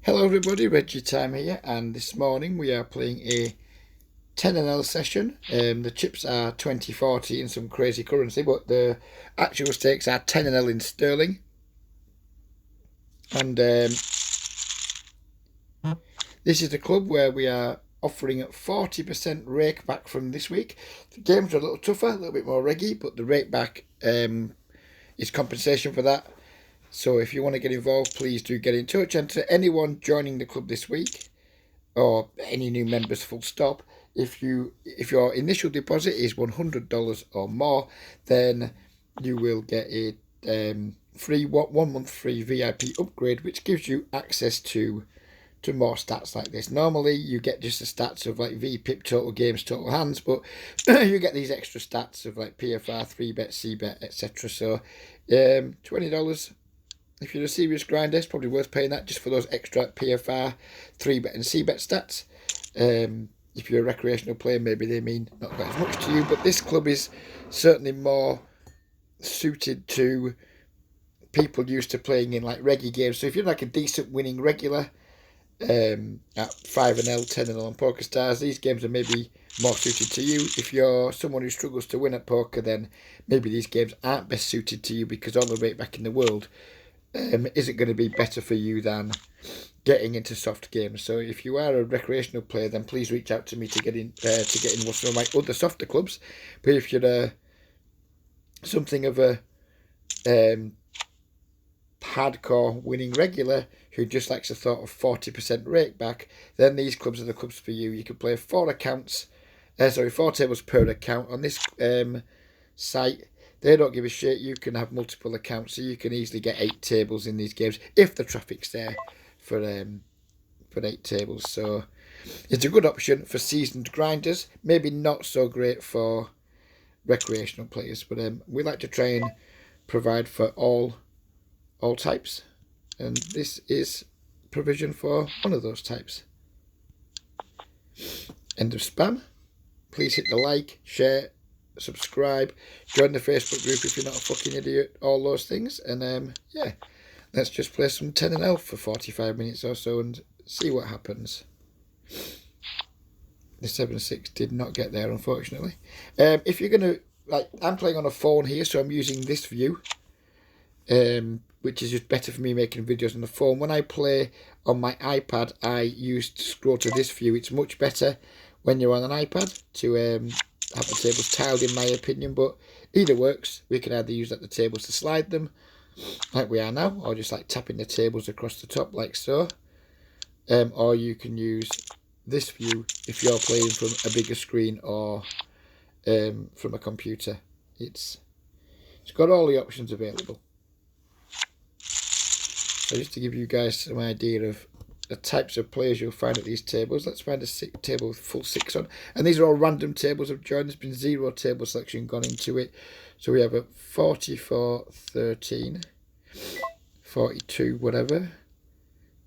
Hello everybody, Reggie Time here, and this morning we are playing a 10NL session. The chips are 2040 in some crazy currency, but the actual stakes are 10NL in sterling. And this is the club where we are offering 40% rake back from this week. The games are a little tougher, a little bit more reggy, but the rake back is compensation for that. So if you want to get involved, please do get in touch. And to anyone joining the club this week, or any new members, full stop, if your initial deposit is $100 or more, then you will get a free 1 month free VIP upgrade, which gives you access to more stats like this. Normally you get just the stats of like VPIP, total games, total hands, but you get these extra stats of like PFR, 3bet, C-bet, etc. So $20, if you're a serious grinder, it's probably worth paying that just for those extra PFR, 3bet and C-bet stats. If you're a recreational player, maybe they mean not quite as much to you, but this club is certainly more suited to people used to playing in like reggae games. So if you're like a decent winning regular at 5NL, 10NL and Poker Stars, these games are maybe more suited to you. If you're someone who struggles to win at poker, then maybe these games aren't best suited to you because all the rate back in the world isn't going to be better for you than getting into soft games. So if you are a recreational player, then please reach out to me to get in with some of my other softer clubs. But if you're something of a hardcore winning regular who just likes the thought of 40% rake back, then these clubs are the clubs for you. You can play 4 tables per account on this site. They don't give a shit. You can have multiple accounts, so you can easily get 8 tables in these games if the traffic's there for 8 tables. So it's a good option for seasoned grinders. Maybe not so great for recreational players, but we like to try and provide for all types, and this is provision for one of those types. End of spam. Please hit the like, share, subscribe, join the Facebook group if you're not a fucking idiot, all those things. And yeah, let's just play some 10NL for 45 minutes or so and see what happens. The 7-6 did not get there, unfortunately. If you're gonna, like, I'm playing on a phone here, so I'm using this view, which is just better for me making videos on the phone. When I play on my iPad, I use to scroll to this view. It's much better when you're on an iPad to have the tables tiled, in my opinion, but either works. We can either use the tables to slide them, like we are now, or just like tapping the tables across the top, like so. Or you can use this view if you're playing from a bigger screen or from a computer. It's got all the options available. So just to give you guys some idea of the types of players you'll find at these tables, let's find a table with full 6 on. And these are all random tables I've joined. There's been 0 table selection gone into it. So we have a 44, 13, 42, whatever.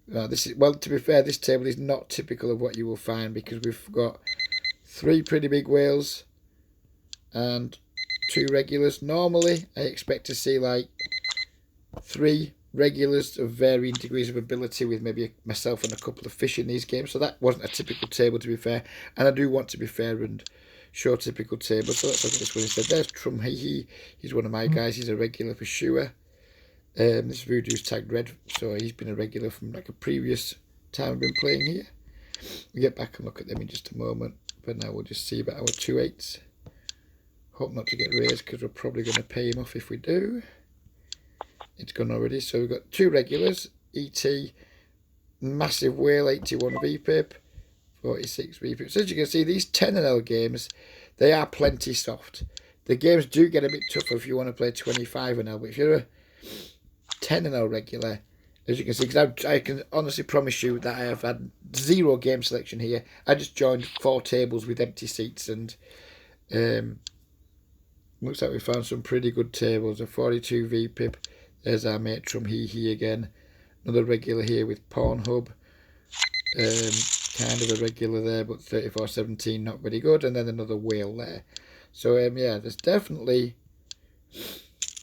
This is, well, to be fair, this table is not typical of what you will find because we've got 3 pretty big whales and 2 regulars. Normally, I expect to see like 3 regulars of varying degrees of ability, with maybe myself and a couple of fish in these games. So that wasn't a typical table, to be fair. And I do want to be fair and show typical tables. So let's look at this one instead. There's Trum He's one of my guys. He's a regular for sure. This Voodoo's tagged red, so he's been a regular from like a previous time I've been playing here. We'll get back and look at them in just a moment. But now we'll just see about our 2 8s. Hope not to get raised because we're probably going to pay him off if we do. It's gone already. So we've got 2 regulars, ET, massive whale, 81 VPIP, 46 VPIP. So as you can see, these 10NL games, they are plenty soft. The games do get a bit tougher if you want to play 25NL, but if you're a 10NL regular, as you can see, because I can honestly promise you that I have had 0 game selection here. I just joined 4 tables with empty seats, and looks like we found some pretty good tables. A 42 VPIP. There's our mate Trum He again. Another regular here with Pornhub. Kind of a regular there, but 34-17, not very good. And then another whale there. So yeah, there's definitely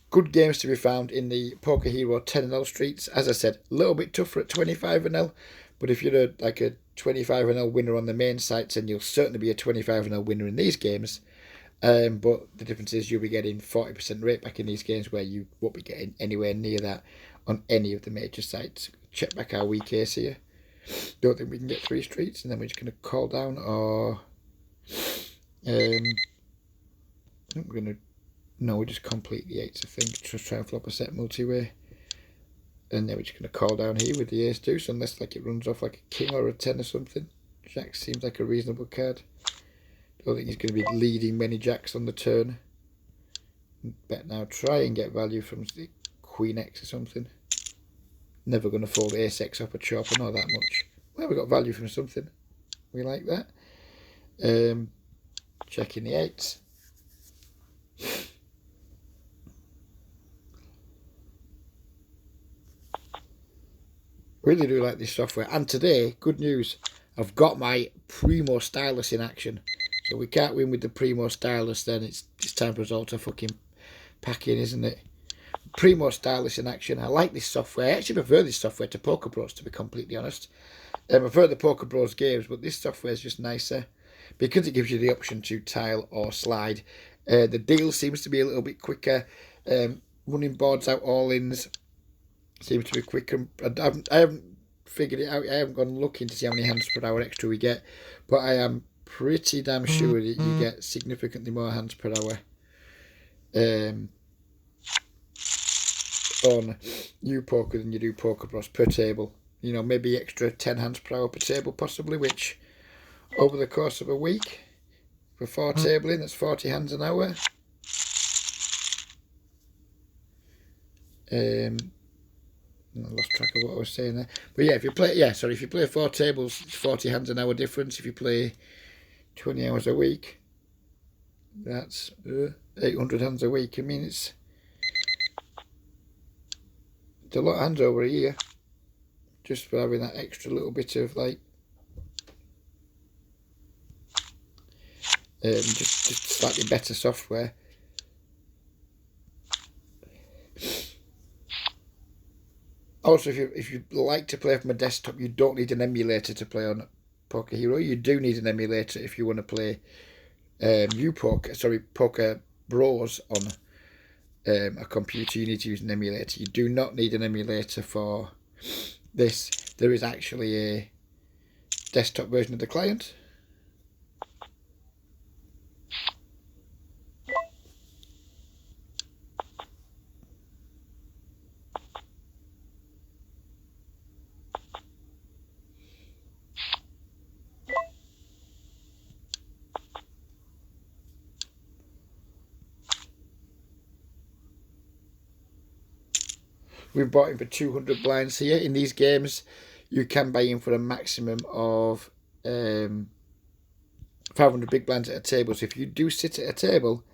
good games to be found in the Poker Hero 10NL streets. As I said, a little bit tougher at 25NL, But if you're like a 25-0 winner on the main sites, then you'll certainly be a 25-0 winner in these games. But the difference is you'll be getting 40% rate back in these games where you won't be getting anywhere near that on any of the major sites. Check back our week ace here. Don't think we can get 3 streets, and then we're just going to call down, or I think we're going to, no, we'll just complete the 8s, I think, just try and flop a set multi-way. And then we're just going to call down here with the ace deuce, unless like it runs off like a king or a 10 or something. Jack seems like a reasonable card. Don't think he's going to be leading many jacks on the turn. Bet now, try and get value from the queen x or something. Never going to fold ace x up a chop, or not that much. Well, we got value from something. We like that. Checking the 8s. Really do like this software. And today, good news, I've got my Primo Stylus in action. So we can't win with the Primo Stylus, then it's time for us all to fucking pack in, isn't it? Primo Stylus in action. I like this software. I actually prefer this software to Poker Bros, to be completely honest. I prefer the Poker Bros games, but this software is just nicer because it gives you the option to tile or slide. The deal seems to be a little bit quicker. Running boards out all-ins seems to be quicker. I haven't figured it out. I haven't gone looking to see how many hands per hour extra we get, but I am pretty damn sure that you get significantly more hands per hour on Upoker than you do Poker Bros per table. You know, maybe extra 10 hands per hour per table possibly, which over the course of a week for 4 tabling, that's 40 hands an hour. I lost track of what I was saying there. But yeah, if you play 4 tables, it's 40 hands an hour difference. If you play 20 hours a week, that's 800 hands a week. I mean, it's a lot of hands over a year, just for having that extra little bit of like just slightly better software. Also, if you like to play from a desktop, you don't need an emulator to play on Poker Hero. You do need an emulator if you want to play Poker Bros on a computer. You need to use an emulator. You do not need an emulator for this. There is actually a desktop version of the client. We've bought in for 200 blinds here. In these games, you can buy in for a maximum of 500 big blinds at a table. So if you do sit at a table,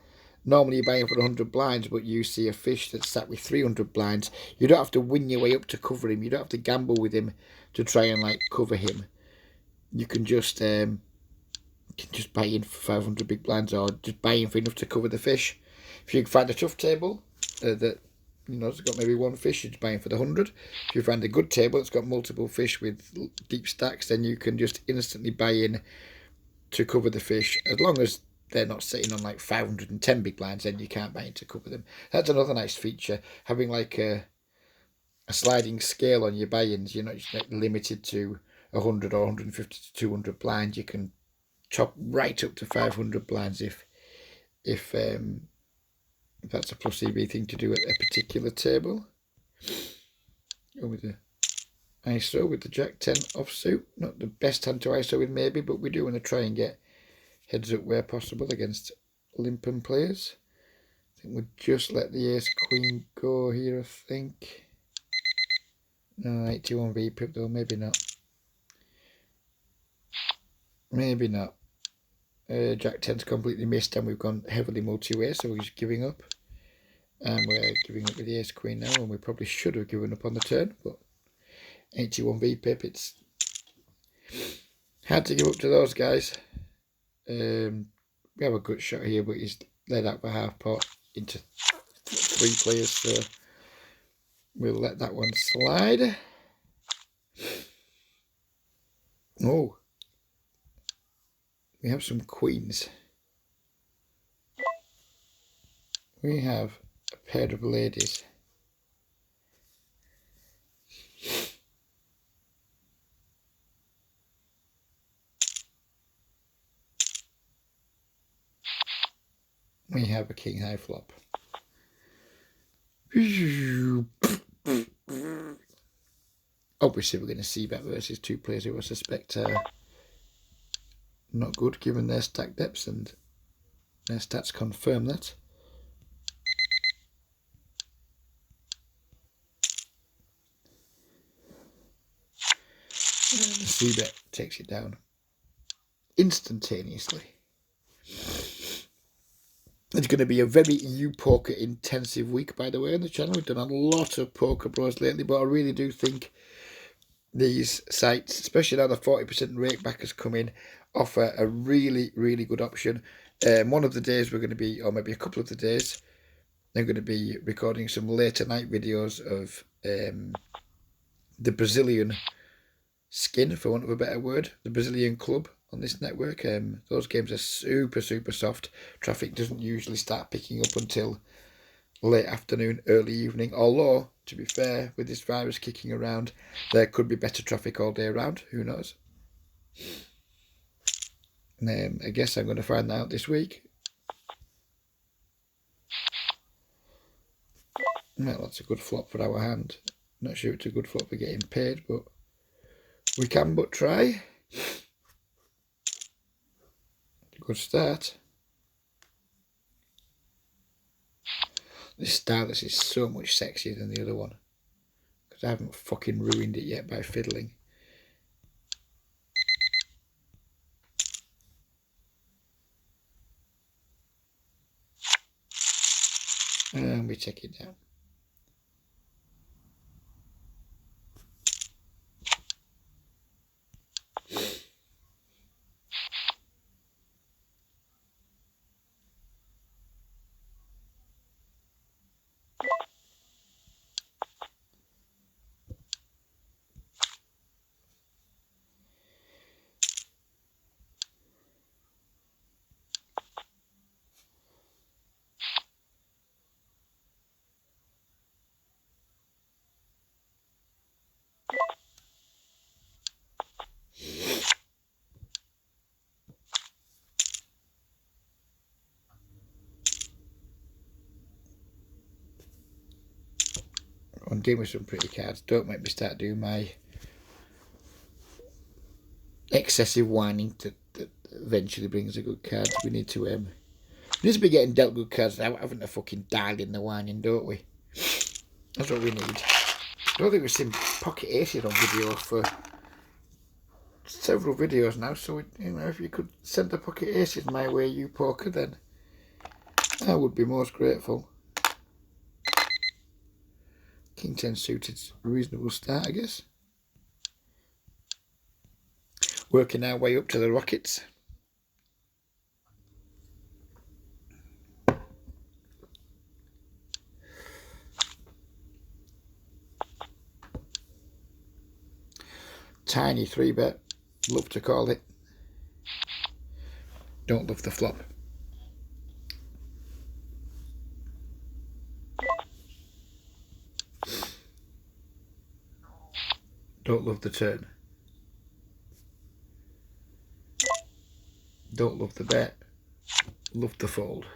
normally you're buying for 100 blinds, but you see a fish that's sat with 300 blinds. You don't have to win your way up to cover him. You don't have to gamble with him to try and like cover him. You can just buy in for 500 big blinds, or just buy in for enough to cover the fish. If you find a tough table that it's got maybe 1 fish, you're just buying for the 100. If you find a good table that's got multiple fish with deep stacks, then you can just instantly buy in to cover the fish. As long as they're not sitting on like 510 big blinds, then you can't buy in to cover them. That's another nice feature, having like a sliding scale on your buy-ins. You're not just like limited to 100 or 150 to 200 blinds. You can chop right up to 500 blinds if that's a plus EV thing to do at a particular table. Go with the ISO with the Jack 10 offsuit. Not the best hand to ISO with maybe, but we do want to try and get heads up where possible against limping players. I think we'll just let the ace queen go here, I think. No, 81 VPIP though, maybe not. Maybe not. Jack 10's completely missed and we've gone heavily multi-way, so we're just giving up. And we're giving up with the ace queen now, and we probably should have given up on the turn, but 81 VPIP, it's hard to give up to those guys. We have a good shot here, but he's led out by half pot into 3 players, so we'll let that one slide. Oh, we have some queens. We have a pair of ladies. We have a king high flop. Obviously, we're going to see bet versus two players who I suspect are not good given their stack depths, and their stats confirm that. And the c-bet takes it down instantaneously. It's going to be a very Upoker intensive week, by the way, on the channel. We've done a lot of Poker Bros lately, but I really do think these sites, especially now the 40% Rakeback has come in, offer a really, really good option. One of the days we're going to be, or maybe a couple of the days, they're going to be recording some later night videos of the Brazilian skin, for want of a better word, the Brazilian club on this network. Those games are super, super soft. Traffic doesn't usually start picking up until late afternoon, early evening. Although, to be fair, with this virus kicking around, there could be better traffic all day around. Who knows? I guess I'm going to find that out this week. Well, that's a good flop for our hand. Not sure it's a good flop for getting paid, but we can but try. Good start. This Starless is so much sexier than the other one, because I haven't fucking ruined it yet by fiddling. And we take it down. I'm dealing with some pretty cards. Don't make me start doing my excessive whining that eventually brings a good card. We need to be getting dealt good cards without having to fucking dial in the whining, don't we? That's what we need. I don't think we've seen pocket aces on video for several videos now, so if you could send the pocket aces my way, Upoker, then I would be most grateful. King 10 suited, a reasonable start, I guess. Working our way up to the Rockets. Tiny 3-bet. Love to call it. Don't love the flop. Don't love the turn. Don't love the bet. Love the fold.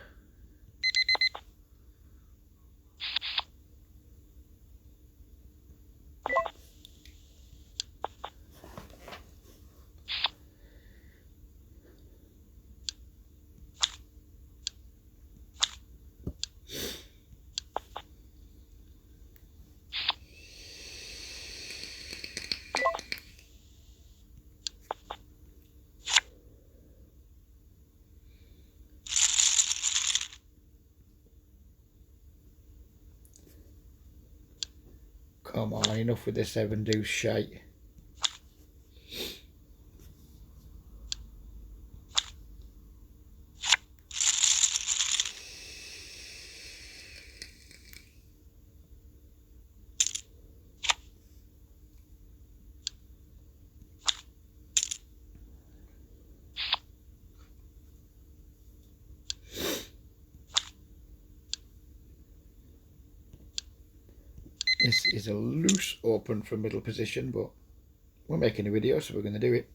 Come on, enough with the 7 deuce shite. This is a loose open from middle position, but we're making a video, so we're going to do it.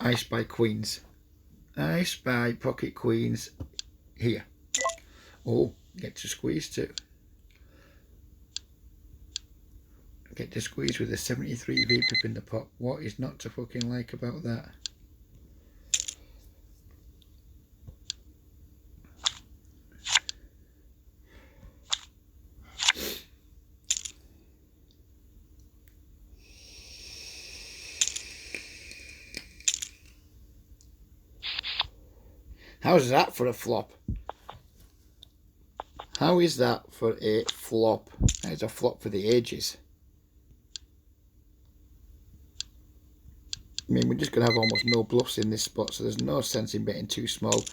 I spy queens. I spy pocket queens here. Oh, get to squeeze too. Get to squeeze with a 73 VPIP in the pot. What is not to fucking like about that? How's that for a flop? How is that for a flop? That is a flop for the ages. I mean, we're just going to have almost no bluffs in this spot, so there's no sense in betting too small.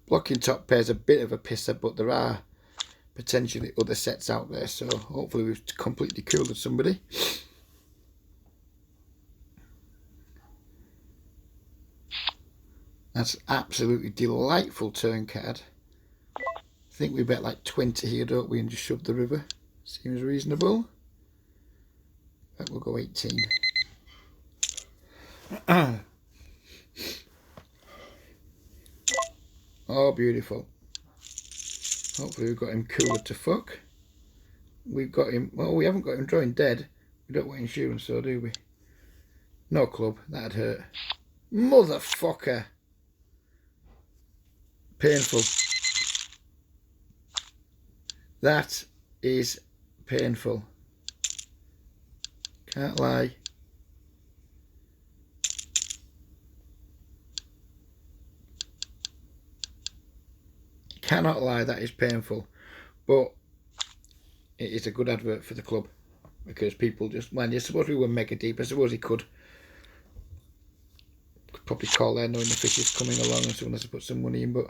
Blocking top pair's a bit of a pisser, but there are potentially other sets out there, so hopefully we've completely cooled somebody. That's absolutely delightful turn card. I think we bet like 20 here, don't we, and just shove the river. Seems reasonable. But we'll go 18. Oh, beautiful. Hopefully we've got him cooler to fuck. We've got him, well, we haven't got him drawing dead. We don't want insurance, so do we? No club, that'd hurt. Motherfucker. Painful. That is painful. Can't lie. Cannot lie, that is painful. But it is a good advert for the club. Because people just, man, I suppose we were mega deep. I suppose he could probably call there knowing the fish is coming along and someone has to put some money in. But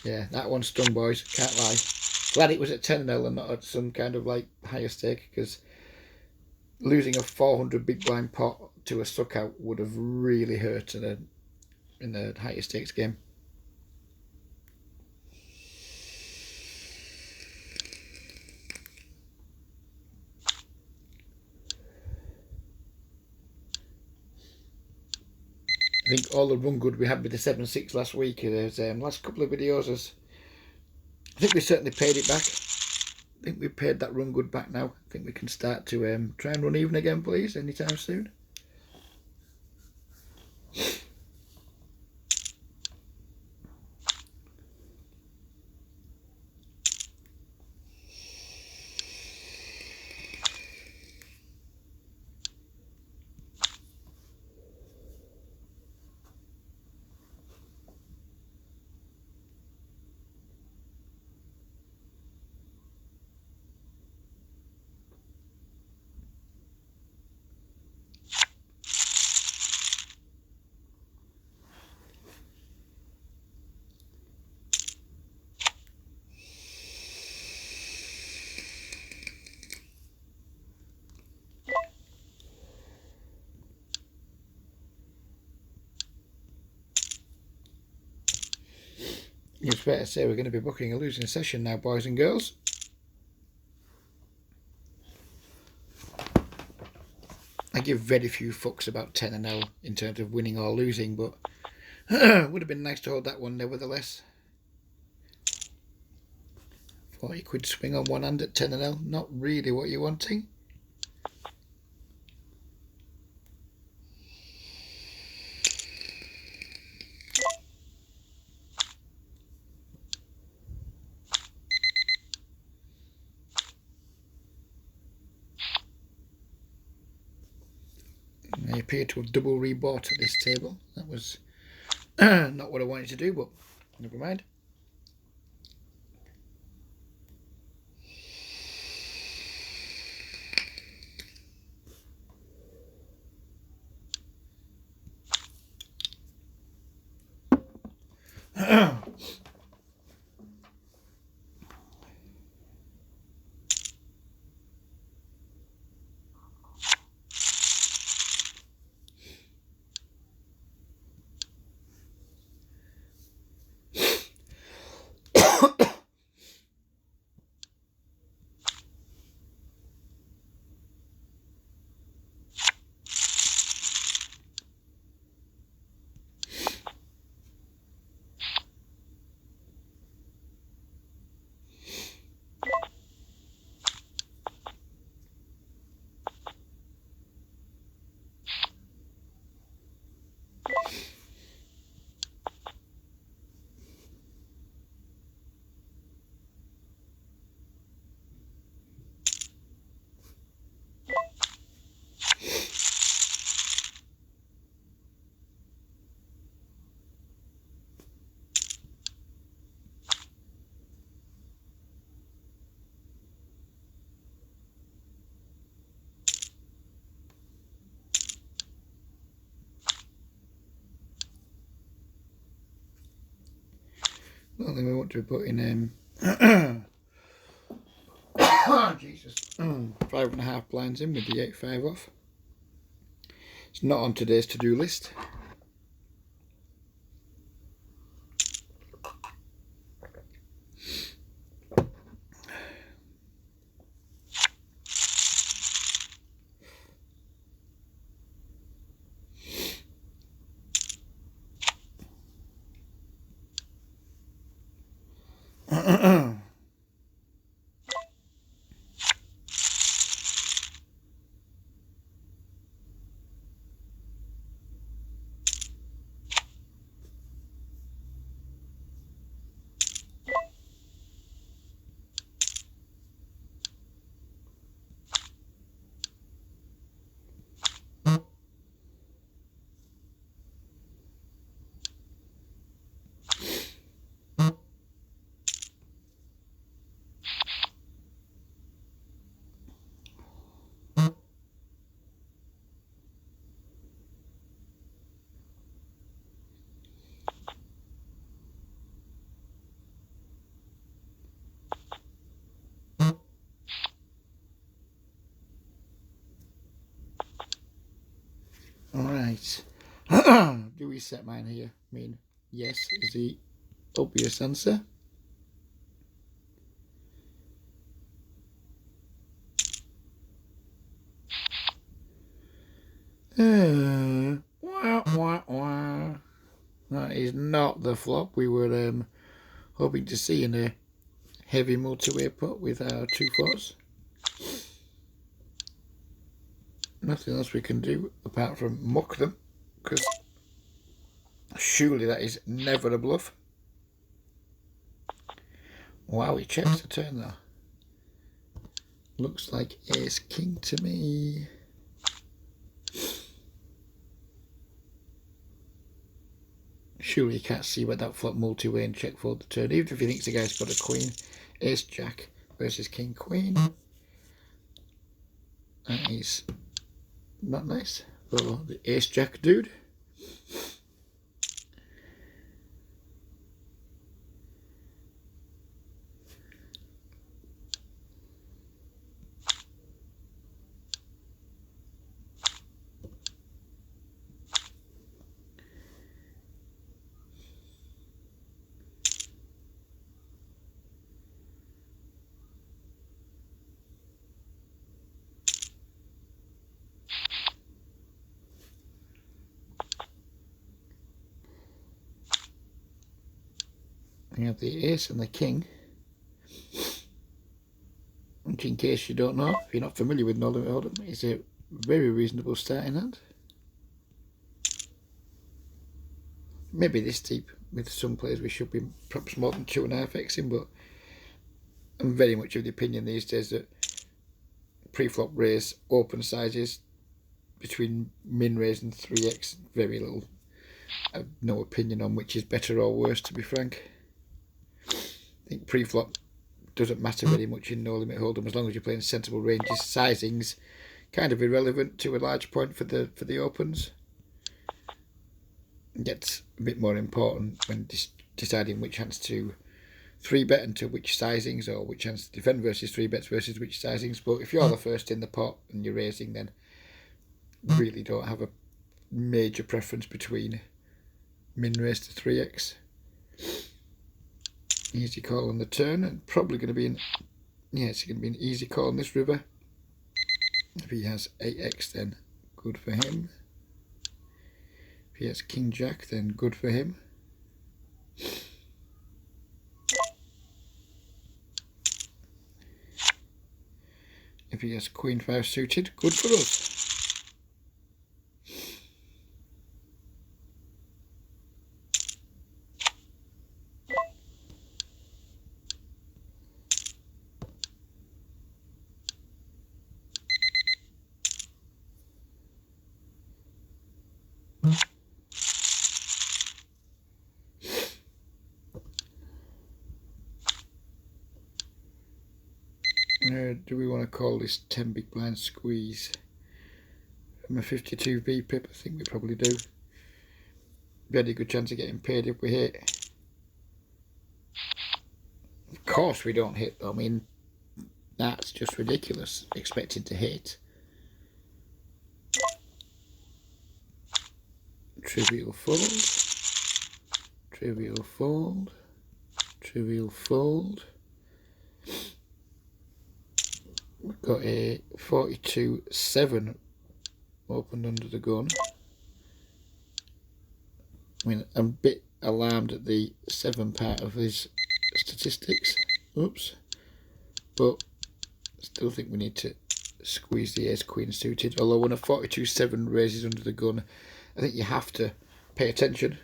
yeah, that one stung, boys. Can't lie. Glad it was at 10-0 and not at some kind of like higher stake, because losing a 400 big blind pot to a suck out would have really hurt in a higher stakes game. I think all the run good we had with the 7-6 last week, there's last couple of videos, I think we certainly paid it back. I think we've paid that run good back now. I think we can start to try and run even again, please, anytime soon. It's fair to say we're going to be booking a losing session now, boys and girls. I give very few fucks about 10-0 in terms of winning or losing, but it would have been nice to hold that one nevertheless. £40 swing on one hand at 10-0. Not really what you're wanting. I appear to have double rebought at this table. That was not what I wanted to do, but never mind. Well, then we want to be putting Jesus, 5.5 blinds in with the 8-5 off. It's not on today's to-do list. Alright. Do we set mine here? I mean, yes is the obvious answer. That is not the flop we were hoping to see in a heavy multi-way pot with our 2-4s. Nothing else we can do apart from muck them, because surely that is never a bluff. Wow, he checks the turn though. Looks like ace king to me. Surely you can't see where that flop multi-way and check fold the turn, even if he thinks the guy's got a queen. Ace jack versus king queen. That is not nice for the ace jack dude. We have the ace and the king. which in case you don't know, if you're not familiar with No Limit Hold'em, is a very reasonable starting hand. Maybe this deep. With some players we should be perhaps more than 2.5xing, but I'm very much of the opinion these days that pre-flop raise open sizes between min raise and 3x, very little. I have no opinion on which is better or worse, to be frank. I think pre-flop doesn't matter very much in No Limit Hold'em as long as you're playing sensible ranges. Sizing's kind of irrelevant to a large point for the opens. It gets a bit more important when deciding which hands to 3-bet and to which sizings, or which hands to defend versus 3-bets versus which sizings. But if you're the first in the pot and you're raising, then really don't have a major preference between min raise to 3x. Easy call on the turn, and probably going to be it's going to be an easy call on this river. If he has 8x, then good for him. If he has King Jack, then good for him. If he has Queen 5 suited, good for us. Do we want to call this 10 big blind squeeze from a 52v pip? I think we probably do. Very good chance of getting paid if we hit. Of course we don't hit. I mean, that's just ridiculous, expecting to hit. Trivial fold. Trivial fold. Trivial fold. We've got a 42-7 opened under the gun. I mean, I'm a bit alarmed at the 7 part of his statistics. Oops. But still think we need to squeeze the ace queen suited. Although when a 42-7 raises under the gun, I think you have to pay attention.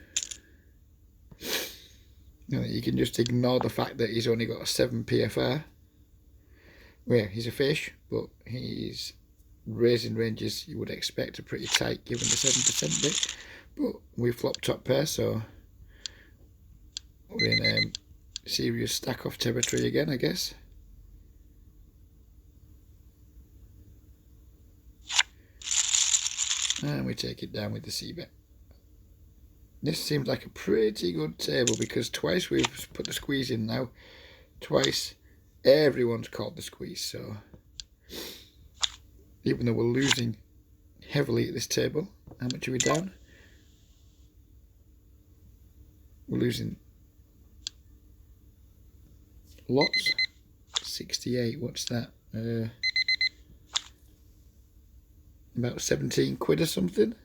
You can just ignore the fact that he's only got a 7 PFR. Well, he's a fish, but he's raising ranges you would expect are pretty tight given the 7% bit. But we flopped top pair, so we're in serious stack off territory again, I guess. And we take it down with the c-bet. This seems like a pretty good table because twice we've put the squeeze in now. Twice everyone's called the squeeze, so even though we're losing heavily at this table, how much are we down? We're losing lots. 68, what's that? About 17 quid or something.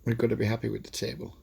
We've got to be happy with the table.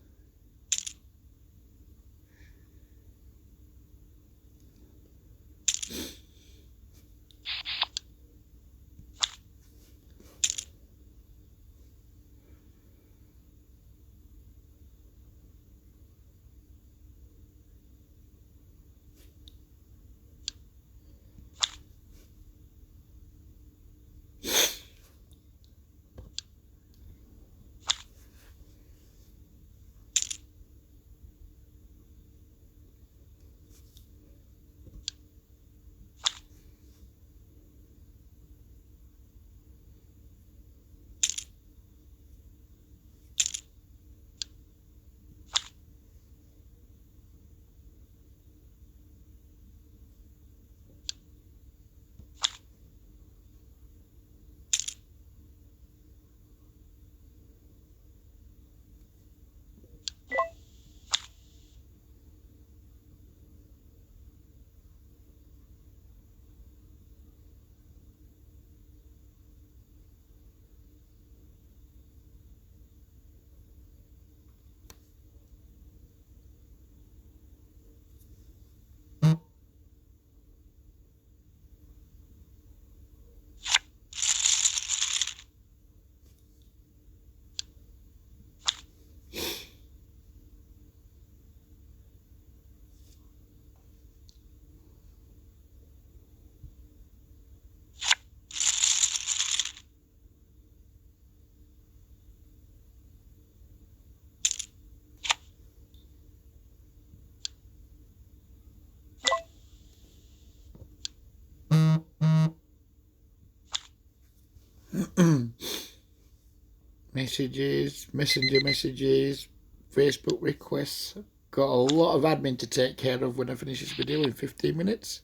Messages, messenger messages, Facebook requests. Got a lot of admin to take care of when I finish this video in 15 minutes.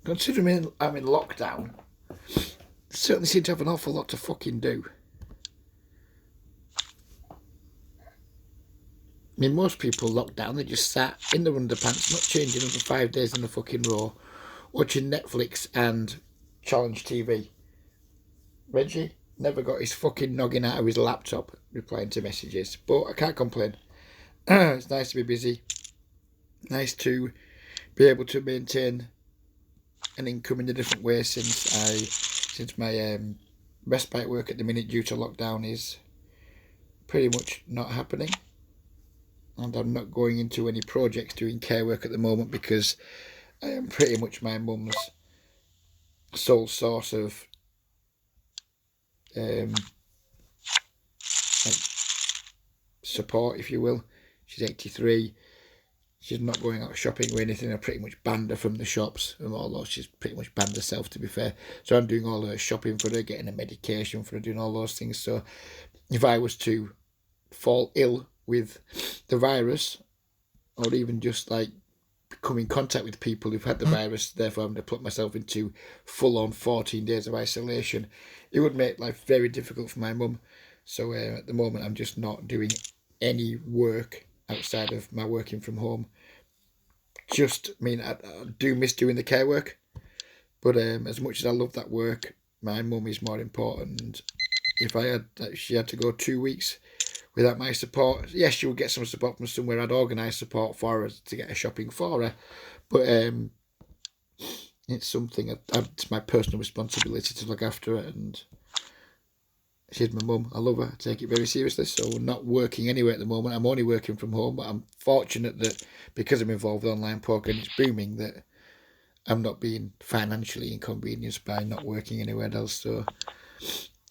Considering I'm in lockdown, I certainly seem to have an awful lot to fucking do. I mean, most people locked down, they just sat in their underpants, not changing them for 5 days in a fucking row, watching Netflix and Challenge TV. Reggie never got his fucking noggin out of his laptop replying to messages, but I can't complain. It's nice to be busy. Nice to be able to maintain an income in a different way since my respite work at the minute due to lockdown is pretty much not happening. And I'm not going into any projects doing care work at the moment because I am pretty much my mum's sole source of support, if you will. She's 83. She's not going out shopping or anything. I pretty much banned her from the shops, although she's pretty much banned herself, to be fair. So I'm doing all her shopping for her, getting her medication for her, doing all those things. So if I was to fall ill with the virus, or even just like come in contact with people who've had the virus, therefore having to put myself into full-on 14 days of isolation, it would make life very difficult for my mum. So at the moment I'm just not doing any work outside of my working from home. I do miss doing the care work, but as much as I love that work, my mum is more important. If she had to go 2 weeks without my support, yes, she would get some support from somewhere. I'd organise support for her to get her shopping for her, but it's something it's my personal responsibility to look after her, and she's my mum. I love her. I take it very seriously. So we're not working anywhere at the moment. I'm only working from home, but I'm fortunate that because I'm involved with online poker and it's booming, that I'm not being financially inconvenienced by not working anywhere else. So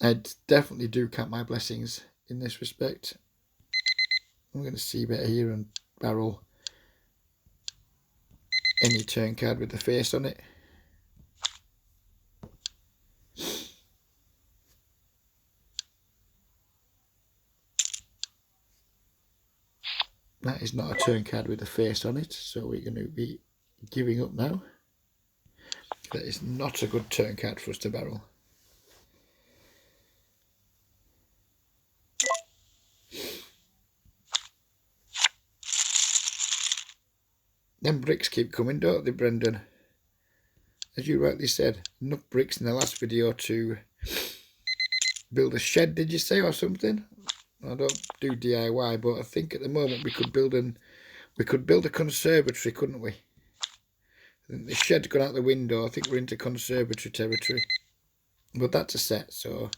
I definitely do count my blessings in this respect. I'm going to see better here and barrel any turn card with the face on it. That is not a turn card with a face on it, so we're going to be giving up now. That is not a good turn card for us to barrel. Them bricks keep coming, don't they, Brendan? As you rightly said, enough bricks in the last video to build a shed, did you say, or something? I don't do DIY, but I think at the moment we could build a conservatory, couldn't we? I think the shed's gone out the window. I think we're into conservatory territory. But that's a set, so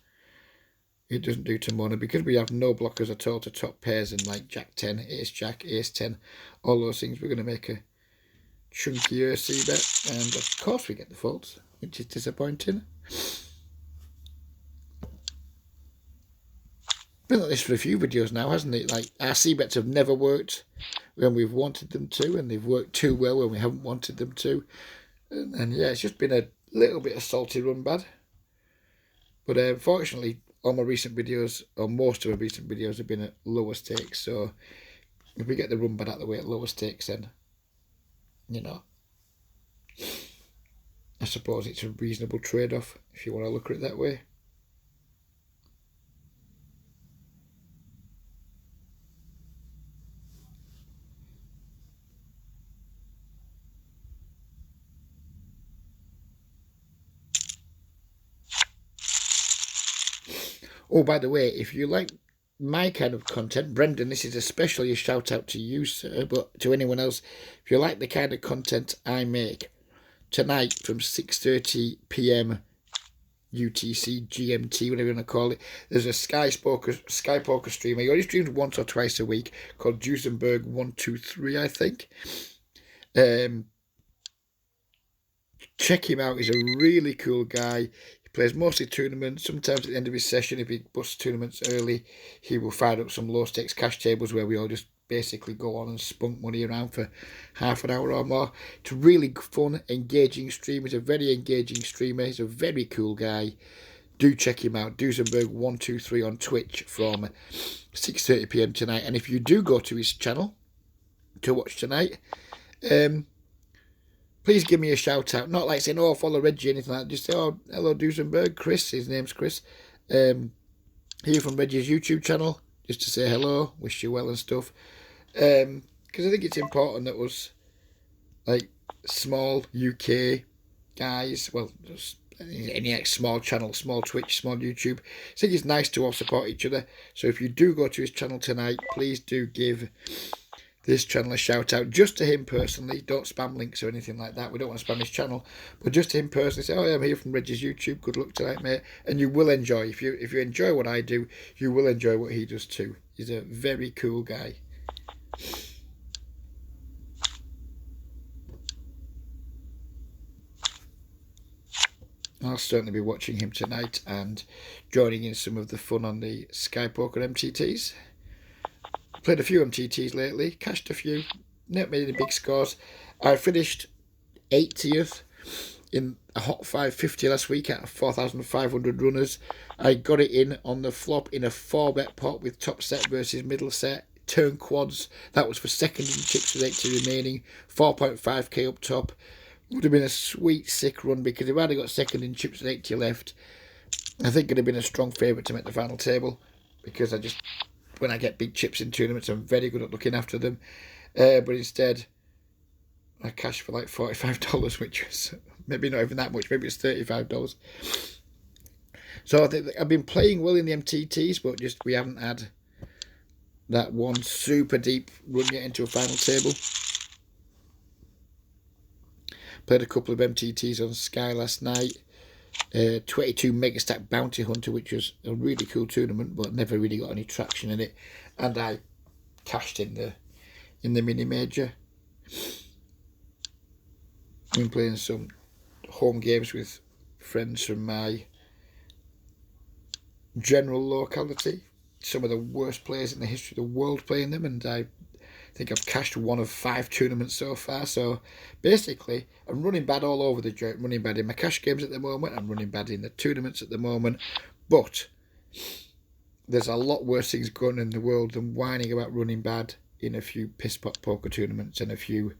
it doesn't do to money, because we have no blockers at all to top pairs and like Jack 10, Ace Jack, Ace 10, all those things. We're going to make a chunkier c-bet, and of course we get the faults, which is disappointing. Been like this for a few videos now, hasn't it? Like, our c-bets have never worked when we've wanted them to, and they've worked too well when we haven't wanted them to. And yeah, it's just been a little bit of salty run bad. But unfortunately, all my recent videos, or most of my recent videos, have been at lower stakes. So if we get the run bad out of the way at lower stakes, then, you know, I suppose it's a reasonable trade-off if you want to look at it that way. Oh, by the way, if you like my kind of content, Brendan, this is especially a shout out to you, sir, but to anyone else, if you like the kind of content I make, tonight from 6:30 PM UTC, GMT, whatever you want to call it, there's a Sky Poker streamer. He only streams once or twice a week, called Duesenberg123, I think. Check him out. He's a really cool guy. Plays mostly tournaments. Sometimes at the end of his session, if he busts tournaments early, he will fire up some low stakes cash tables where we all just basically go on and spunk money around for half an hour or more. It's a really fun, engaging stream. He's a very engaging streamer. He's a very cool guy. Do check him out. Duesenberg123 on Twitch from 6:30 p.m. tonight. And if you do go to his channel to watch tonight, please give me a shout out. Not like saying, oh, follow Reggie, anything like that. Just say, oh, hello, Duesenberg. Chris, his name's Chris. Here from Reggie's YouTube channel, just to say hello, wish you well and stuff. Because I think it's important that us, like, small UK guys, well, just any small channel, small Twitch, small YouTube, I think it's nice to all support each other. So if you do go to his channel tonight, please do give this channel a shout out, just to him personally. Don't spam links or anything like that. We don't want to spam his channel, but just to him personally. Say, oh yeah, I'm here from Reggie's YouTube. Good luck tonight, mate. And you will enjoy. If you enjoy what I do, you will enjoy what he does too. He's a very cool guy. I'll certainly be watching him tonight and joining in some of the fun on the Sky Poker MTTs. Played a few MTTs lately, cashed a few, not made any big scores. I finished 80th in a hot 550 last week out of 4,500 runners. I got it in on the flop in a 4-bet pot with top set versus middle set, turn quads. That was for second in chips with 80 remaining, 4.5k up top. Would have been a sweet, sick run, because if I'd have got second in chips with 80 left, I think it'd have been a strong favourite to make the final table, because when I get big chips in tournaments, I'm very good at looking after them. But instead, I cashed for like $45, which was maybe not even that much. Maybe it's $35. So I think I've been playing well in the MTTs, but just we haven't had that one super deep run yet into a final table. Played a couple of MTTs on Sky last night. 22 Mega Stack Bounty Hunter, which was a really cool tournament, but never really got any traction in it. And I cashed in the mini major. I've been playing some home games with friends from my general locality. Some of the worst players in the history of the world playing them, and I think I've cashed one of 5 tournaments so far. So basically, I'm running bad all over the joint. Running bad in my cash games at the moment. I'm running bad in the tournaments at the moment. But there's a lot worse things going on in the world than whining about running bad in a few piss pot poker tournaments and a few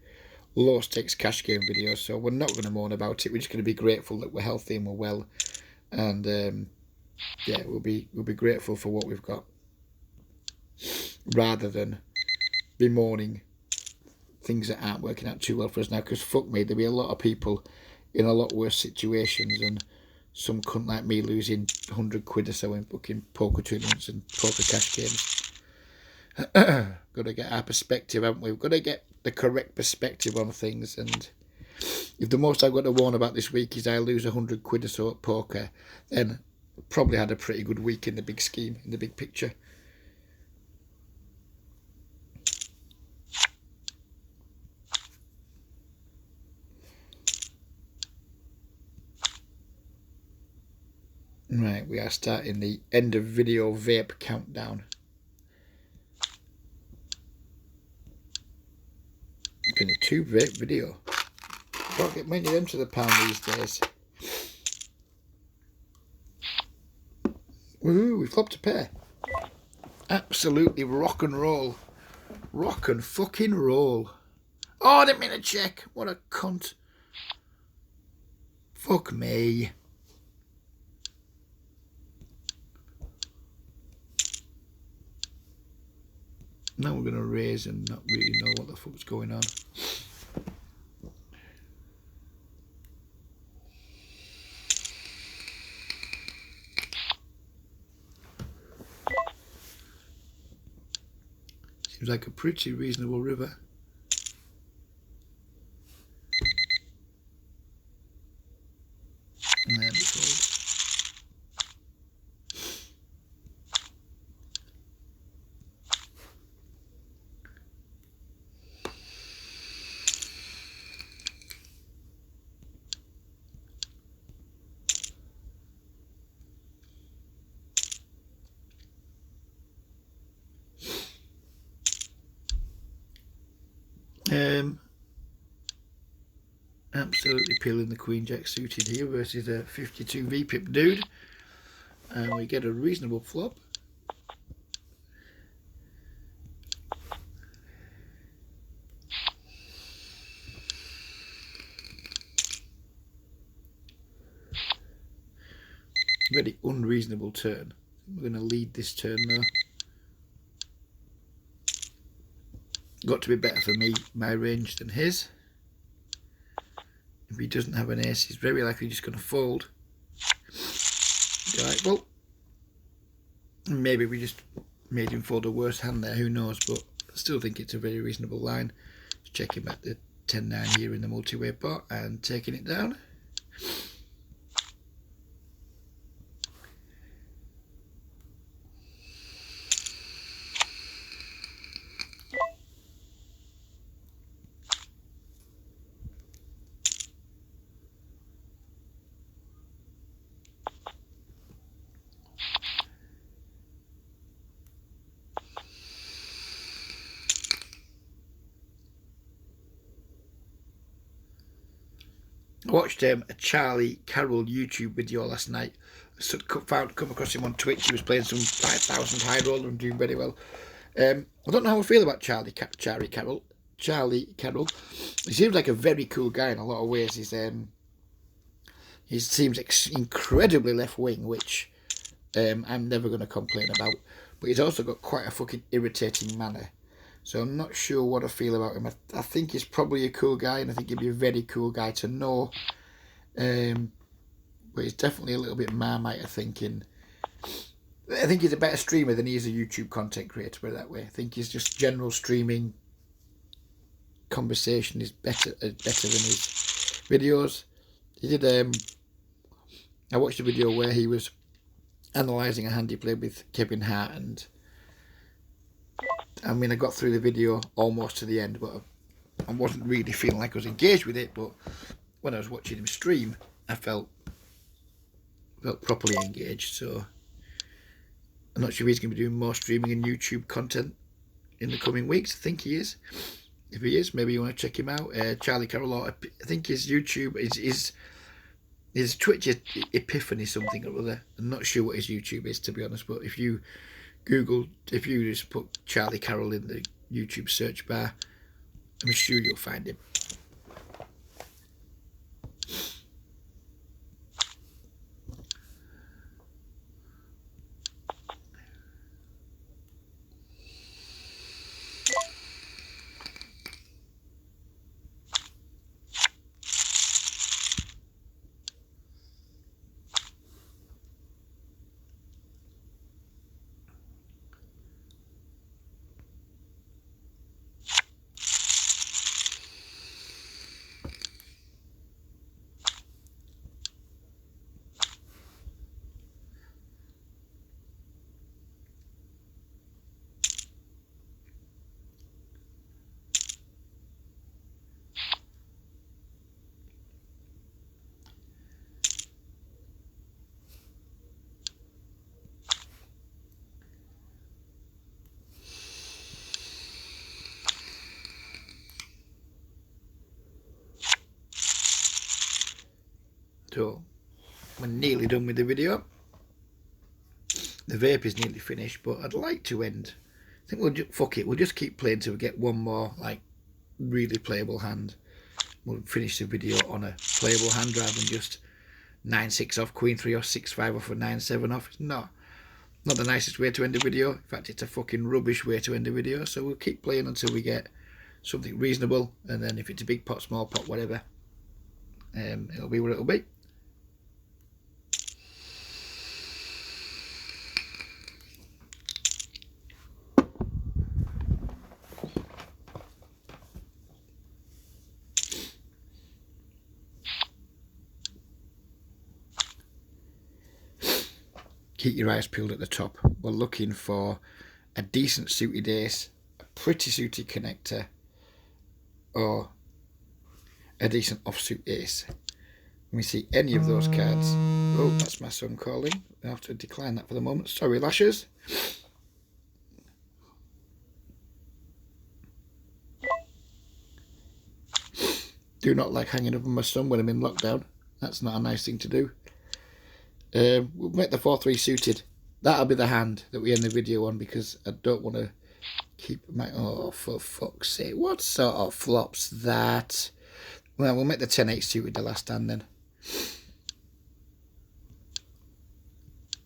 low stakes cash game videos. So we're not going to moan about it. We're just going to be grateful that we're healthy and we're well. And yeah, we'll be grateful for what we've got, rather than bemoaning things that aren't working out too well for us now. Because fuck me, there'll be a lot of people in a lot worse situations, and some cunt like me losing 100 quid or so in booking poker tournaments and poker cash games. Got to get our perspective, haven't we? We've got to get the correct perspective on things. And if the most I've got to warn about this week is I lose 100 quid or so at poker, then probably had a pretty good week in the big scheme, in the big picture. Right, we are starting the end of video vape countdown. It's been a 2 vape video. Don't get many of them to the pound these days. Woohoo, we flopped a pair. Absolutely rock and roll. Rock and fucking roll. Oh, I didn't mean to check. What a cunt. Fuck me. Now we're going to raise and not really know what the fuck's going on. Seems like a pretty reasonable river. And then we fold. Absolutely peeling the Queen Jack suited here versus a 52 VPIP dude. And we get a reasonable flop. Very unreasonable turn. We're going to lead this turn though. Got to be better for me, my range, than his. If he doesn't have an ace, he's very likely just going to fold. Right, well, maybe we just made him fold a worse hand there, who knows, but I still think it's a very reasonable line. Just checking back the 10-9 here in the multi-way pot and taking it down. I watched a Charlie Carroll YouTube video last night. Come across him on Twitch. He was playing some 5,000 high roller and doing very well. I don't know how I feel about Charlie Carroll. He seems like a very cool guy in a lot of ways. He seems incredibly left wing, which I'm never going to complain about. But he's also got quite a fucking irritating manner. So I'm not sure what I feel about him. I think he's probably a cool guy, and I think he'd be a very cool guy to know. But he's definitely a little bit Marmite, I think. I think he's a better streamer than he is a YouTube content creator, put it that way. I think he's just general streaming conversation is better than his videos. He did. I watched a video where he was analysing a hand he played with Kevin Hart, and I mean, I got through the video almost to the end, but I wasn't really feeling like I was engaged with it. But when I was watching him stream, I felt properly engaged. So I'm not sure if he's going to be doing more streaming and YouTube content in the coming weeks. I think he is. If he is, maybe you want to check him out. Charlie Carroll, I think his YouTube his Twitch Epiphany something or other. I'm not sure what his YouTube is, to be honest, but if you just put Charlie Carroll in the YouTube search bar, I'm sure you'll find him. So we're nearly done with the video. The vape is nearly finished, but I'd like to end. I think we'll just keep playing till we get one more like really playable hand. We'll finish the video on a playable hand rather than just 9-6 off, Queen 3 off, 6-5 off, or 9-7 off. It's not the nicest way to end a video. In fact, it's a fucking rubbish way to end a video. So we'll keep playing until we get something reasonable, and then if it's a big pot, small pot, whatever, it'll be what it'll be. Keep your eyes peeled at the top. We're looking for a decent suited ace, a pretty suited connector, or a decent offsuit ace. Let me see any of those cards. Oh, that's my son calling. I have to decline that for the moment. Sorry, Lashes. Do not like hanging up on my son when I'm in lockdown. That's not a nice thing to do. We'll make the 4-3 suited. That'll be the hand that we end the video on, because I don't want to keep my... Oh, for fuck's sake. What sort of flop's that? Well, we'll make the 10-8 suited the last hand then.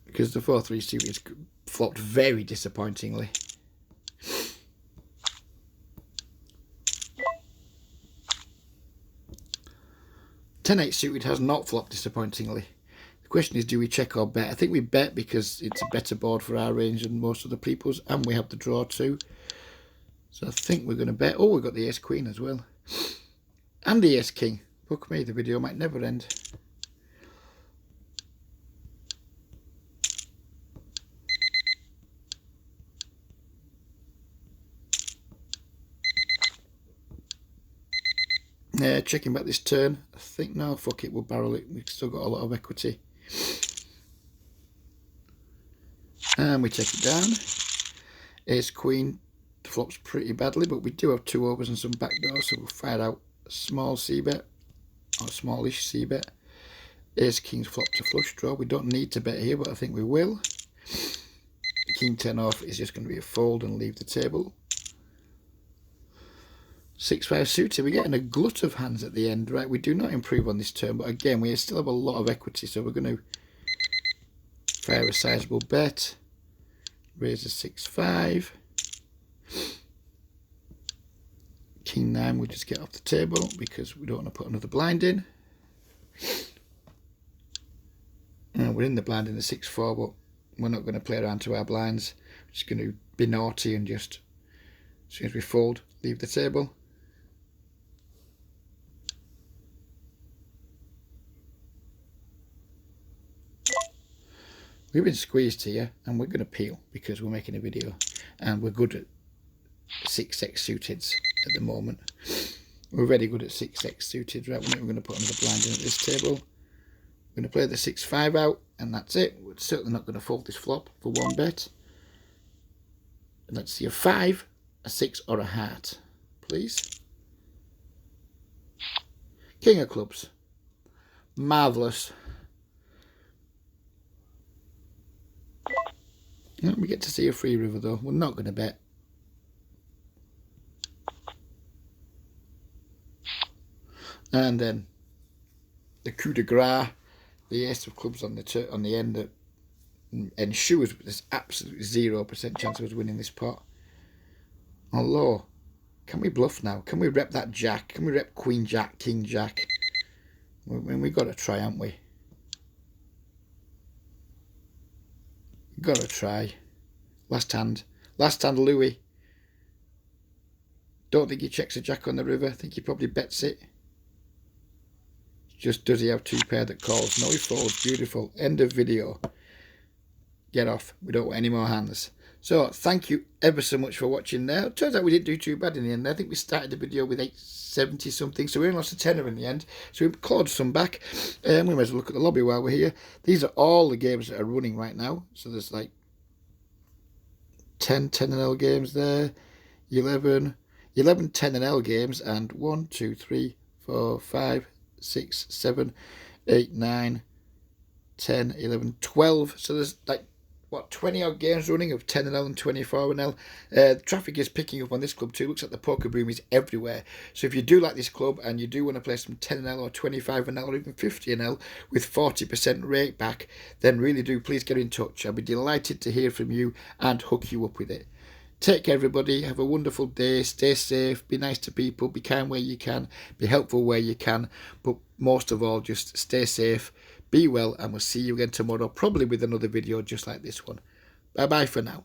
Because the 4-3 suited flopped very disappointingly. Ten-8 suited has not flopped disappointingly. The question is, do we check or bet? I think we bet because it's a better board for our range than most other people's, and we have the draw too. So I think we're going to bet. Oh, we've got the ace queen as well. And the ace king. Fuck me, the video might never end. Checking back this turn. I think, no, fuck it, we'll barrel it. We've still got a lot of equity. And we take it down. Ace queen flops pretty badly, but we do have 2 overs and some backdoors, so we'll fire out a small c-bet, or a smallish c-bet. Ace king's flop to flush draw. We don't need to bet here, but I think we will. King 10 off is just going to be a fold and leave the table. 6-5 suited. We're getting a glut of hands at the end, right? We do not improve on this turn, but again, we still have a lot of equity, so we're going to fire a sizable bet. Raise a 6-5. King 9 we just get off the table because we don't want to put another blind in. And we're in the blind in the 6-4, but we're not going to play around to our blinds. We're just going to be naughty and just, as soon as we fold, leave the table. We've been squeezed here, and we're going to peel because we're making a video, and we're good at 6x suited at the moment. We're very good at 6x suited, right? We're not even going to put another blind in at this table. We're going to play the 6-5 out, and that's it. We're certainly not going to fold this flop for one bet. And let's see a 5, a 6, or a heart, please. King of clubs. Marvellous. We get to see a free river though. We're not going to bet. And then the coup de grace, the ace of clubs on the end that ensures there's absolutely 0% chance of us winning this pot. Although, can we bluff now? Can we rep that jack? Can we rep queen jack, king jack? We've got to try, haven't we? Gotta try. Last hand, Louis. Don't think he checks a jack on the river. I think he probably bets it. Just does he have 2 pair that calls? No, he folds. Beautiful. End of video. Get off. We don't want any more hands. So thank you ever so much for watching there. Turns out we didn't do too bad in the end. I think we started the video with 870 something, so we only lost a tenner in the end. So we clawed some back. We might as well look at the lobby while we're here. These are all the games that are running right now. So there's like 10 10-L games there, 11 10-L games, and 1, 2, 3, 4, 5, 6, 7, 8, 9, 10, 11, 12. So there's like, what, 20 odd games running of 10-L and 24-L. The traffic is picking up on this club too. Looks like the poker boom is everywhere. So if you do like this club and you do want to play some 10-L or 25-L or even 50-L with 40% rate back, then really do please get in touch. I'll be delighted to hear from you and hook you up with it. Take care, everybody. Have a wonderful day. Stay safe. Be nice to people. Be kind where you can. Be helpful where you can. But most of all, just stay safe. Be well, and we'll see you again tomorrow, probably with another video just like this one. Bye-bye for now.